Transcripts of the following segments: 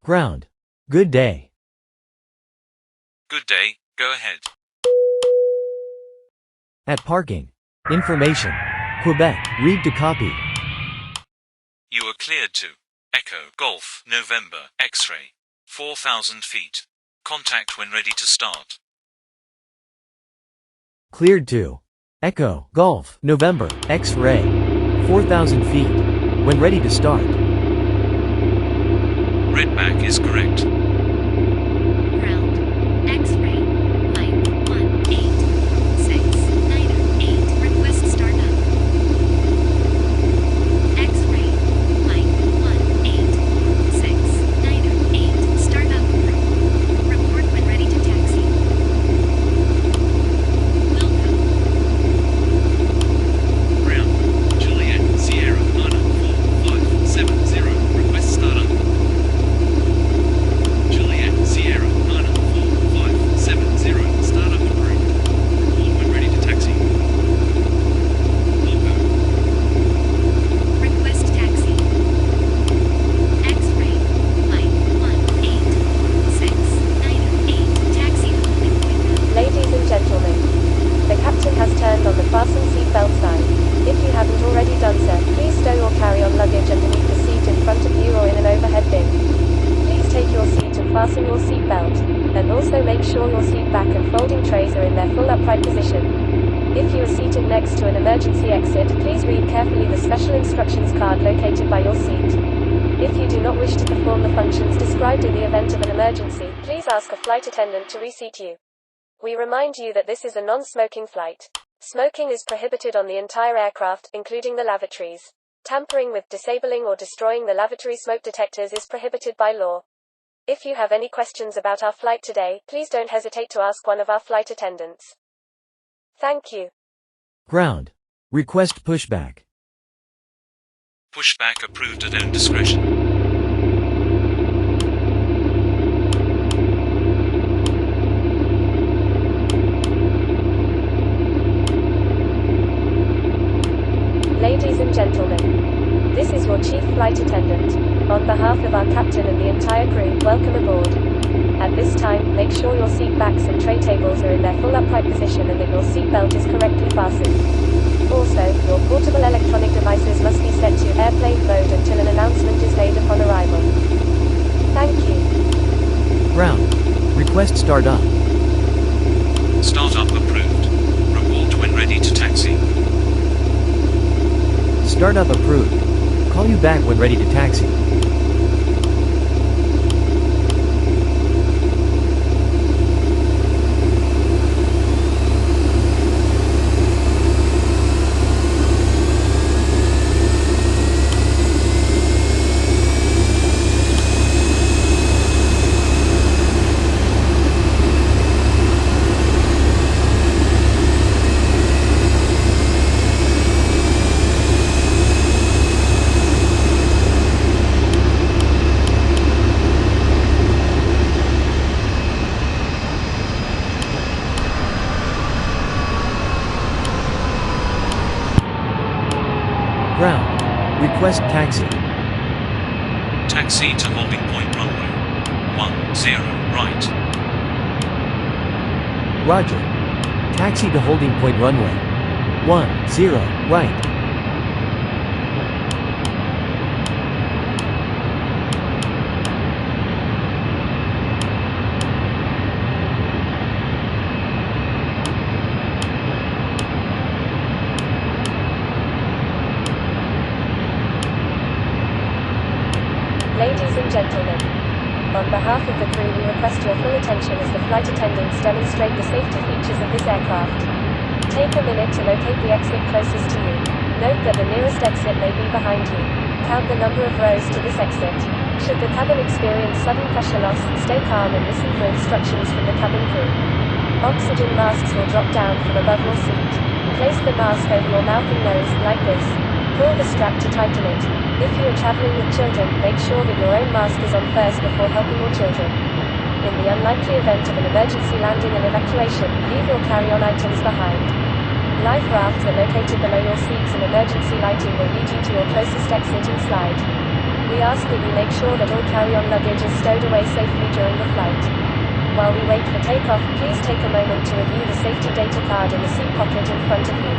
Ground. Good day. Good day, go ahead. At parking. Information. Quebec, read to copy. You are cleared to Echo Golf November X-ray 4,000 feet. Contact when ready to start. Cleared to Echo Golf November X-ray 4,000 feet. When ready to start. Readback is correct. Ground. X-ray. Mike 18469 Request startup. X-ray. Mike 18469 Startup approved. Report when ready to taxi. Welcome. Ground. Juliet Sierra 94570. Request startup. Juliet Sierra 94570. Startup approved. Report when ready to taxi. Welcome. Request taxi. X-ray. Mike 18698 Taxi to Holding Point Road. Ladies and gentlemen, the captain has turned on the fasten seatbelt sign. If you haven't already done so, please stow your carry-on luggage underneath the seat in front of you or in an overhead bin. Please take your seat and fasten your seatbelt, and also make sure your seat back and folding trays are in their full upright position. If you are seated next to an emergency exit, please read carefully the special instructions card located by your seat. If you do not wish to perform the functions described in the event of an emergency, please ask a flight attendant to reseat you. We remind you that this is a non-smoking flight. Smoking is prohibited on the entire aircraft, including the lavatories. Tampering with, disabling or destroying the lavatory smoke detectors is prohibited by law. If you have any questions about our flight today, please don't hesitate to ask one of our flight attendants. Thank you. Ground. Request pushback. Pushback approved at own discretion. Ladies and gentlemen, this is your chief flight attendant. On behalf of our captain and the entire crew, welcome aboard. At this time, make sure your seat backs and tray tables are in their full upright position and that your seat belt is correctly fastened. Also, your portable electronic devices must be set to airplane mode until an announcement is made upon arrival. Thank you. Ground. Request start up. Startup approved. Report when ready to taxi. Startup approved. Call you back when ready to taxi. Ground. Request taxi. Taxi to holding point runway 10 right. Roger. Taxi to holding point runway 10 right. Ladies and gentlemen, on behalf of the crew we request your full attention as the flight attendants demonstrate the safety features of this aircraft. Take a minute to locate the exit closest to you. Note that the nearest exit may be behind you. Count the number of rows to this exit. Should the cabin experience sudden pressure loss, stay calm and listen for instructions from the cabin crew. Oxygen masks will drop down from above your seat. Place the mask over your mouth and nose, like this. Pull the strap to tighten it. If you are traveling with children, make sure that your own mask is on first before helping your children. In the unlikely event of an emergency landing and evacuation, leave your carry-on items behind. Life rafts are located below your seats and emergency lighting will lead you to your closest exit and slide. We ask that you make sure that all carry-on luggage is stowed away safely during the flight. While we wait for takeoff, please take a moment to review the safety data card in the seat pocket in front of you.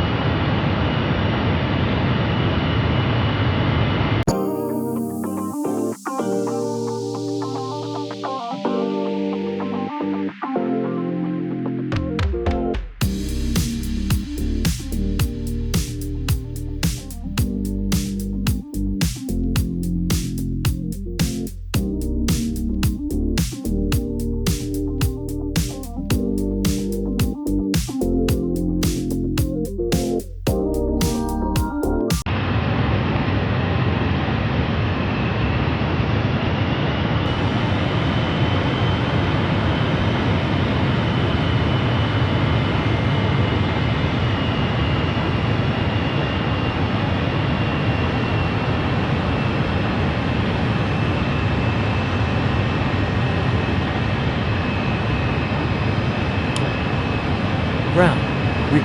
Ground.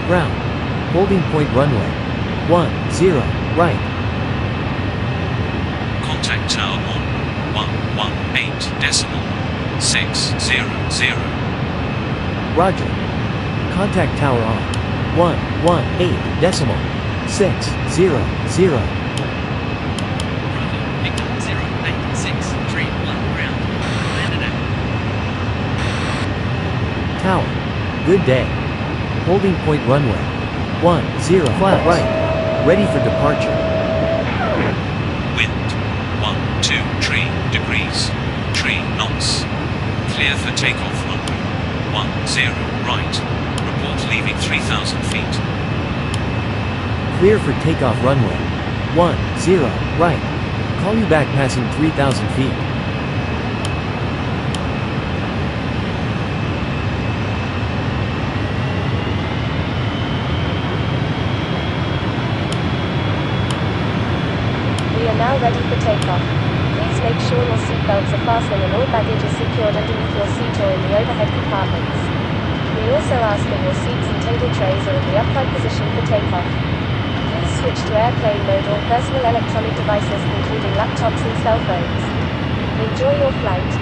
Ground. Holding point runway. 10, right. Contact tower on 118.600. Roger. Contact tower on 118.600. Victor 08631 ground. Landed at Tower. Good day. Holding point runway. 10 flat right. Ready for departure. Wind 123 degrees, 3 knots. Clear for takeoff runway 10 right. Report leaving 3,000 feet. Clear for takeoff runway 10 right. Call you back passing 3,000 feet. We are now ready for takeoff. Please make sure your seatbelts are fastened and all baggage is secured underneath your seat or in the overhead compartments. We also ask that your seats and table trays are in the upright position for takeoff. Please switch to airplane mode or personal electronic devices including laptops and cell phones. Enjoy your flight.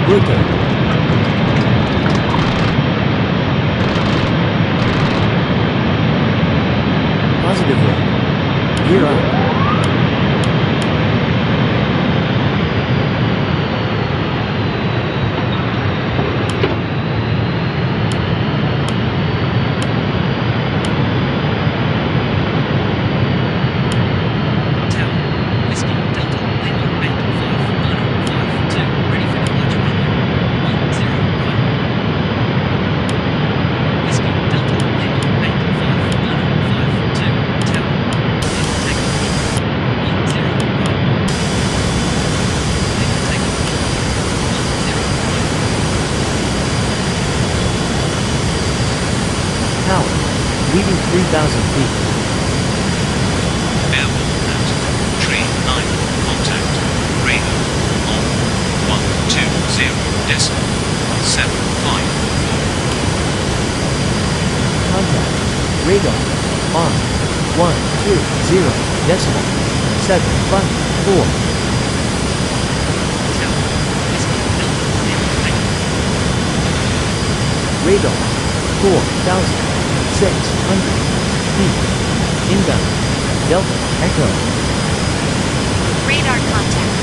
Rotate. Positive right. Gear up. Tower. Whiskey Delta Lima 85952. Ready for departure runway 10 right. Whiskey Delta Lima 85952. Tower. Clear for takeoff. 10 right. Clear for takeoff. 10 right. Tower. Leaving 3,000 feet. Airborne at tree 9. Contact radar on 120.754. Contact. Radar. On. 120.754. Tower. Whiskey Delta Lima 8. Radar. 4,600 feet. Inbound. Delta. Echo. Radar contact.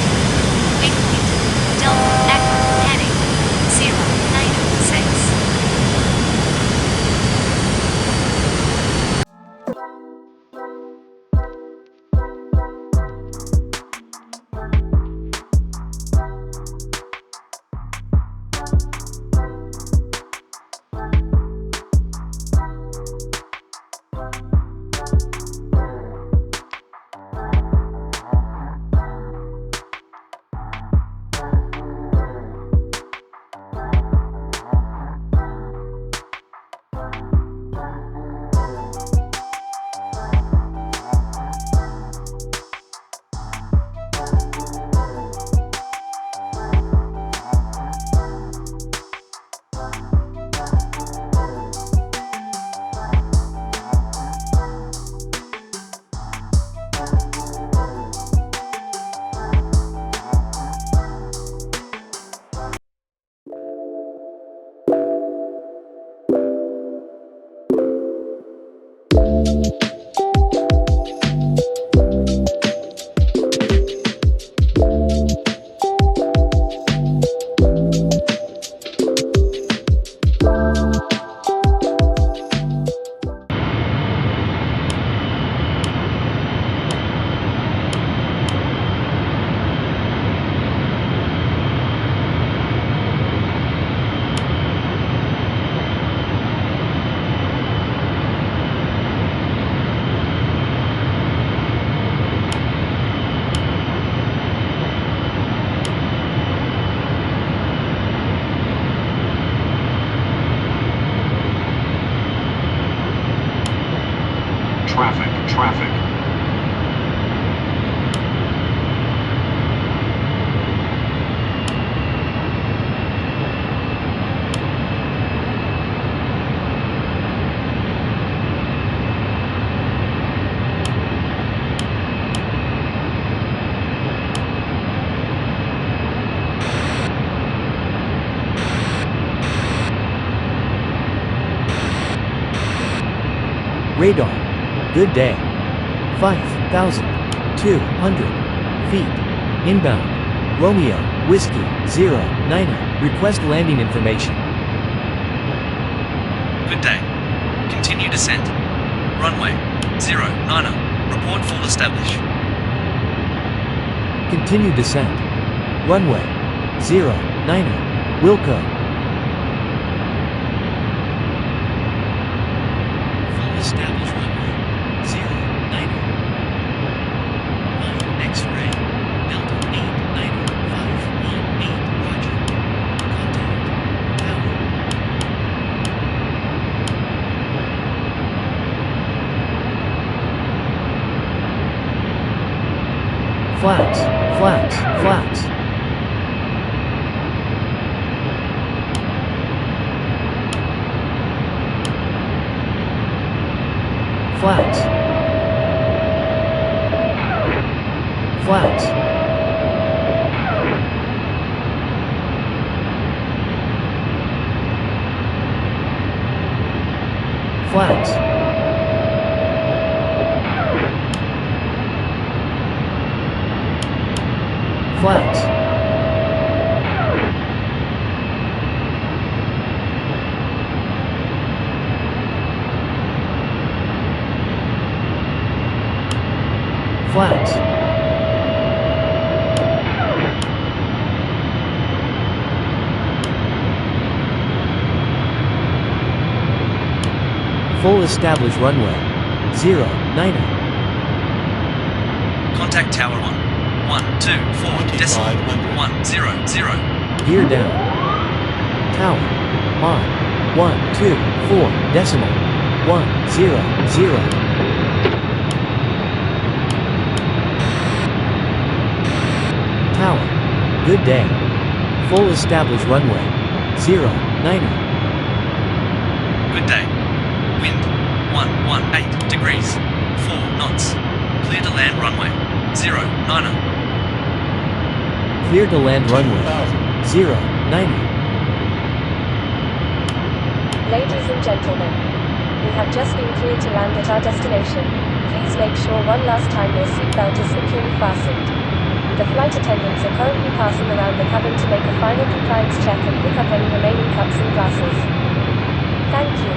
Waypoint. Delta Echo heading 096. Radar. Good day. 5,200 feet. Inbound. Romeo, Whiskey, 090. Request landing information. Good day. Continue descent. Runway 090. Report full establish. Continue descent. Runway 090. Wilco. Full establish runway 090. Line X-ray. Delta 890-518. Roger. Contact. Tower. Flats, flats, flats. Flats. Flats. Flats. Flats. Flats. Full established runway 090. Contact tower 124 decimal 100. Gear down. Tower on 124 decimal 100. Tower. Good day. Full established runway 090. Good day. Wind 118 degrees 4 knots. Clear to land runway 090. Clear to land runway 090. Ladies and gentlemen, we have just been cleared to land at our destination. Please make sure one last time your seatbelt is securely fastened. The flight attendants are currently passing around the cabin to make a final compliance check and pick up any remaining cups and glasses. Thank you.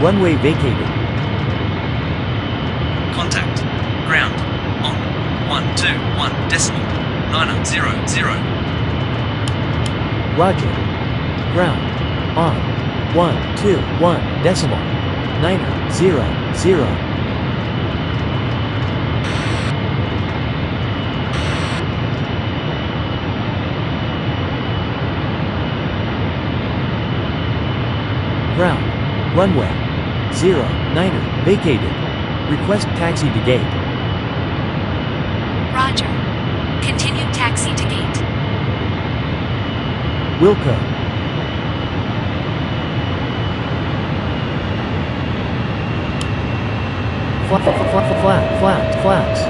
Runway vacated. Contact. Ground. On. 121.900. Roger. Ground. On. 121.900. Ground. Runway. 09er. Vacated. Request taxi to gate. Roger. Continue taxi to gate. Wilco. Flaps.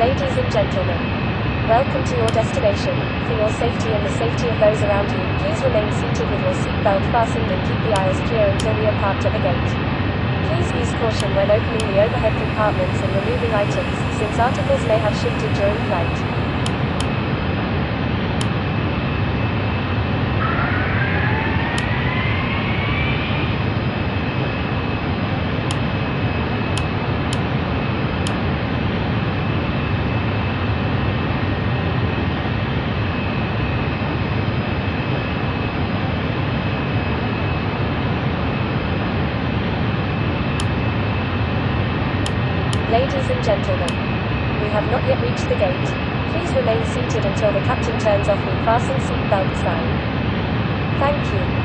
Ladies and gentlemen, welcome to your destination. For your safety and the safety of those around you, please remain seated with your seatbelt fastened and keep the aisles clear until we are parked at the gate. Please use caution when opening the overhead compartments and removing items, since articles may have shifted during flight. Ladies and gentlemen, we have not yet reached the gate. Please remain seated until the captain turns off the fasten seatbelt sign. Thank you.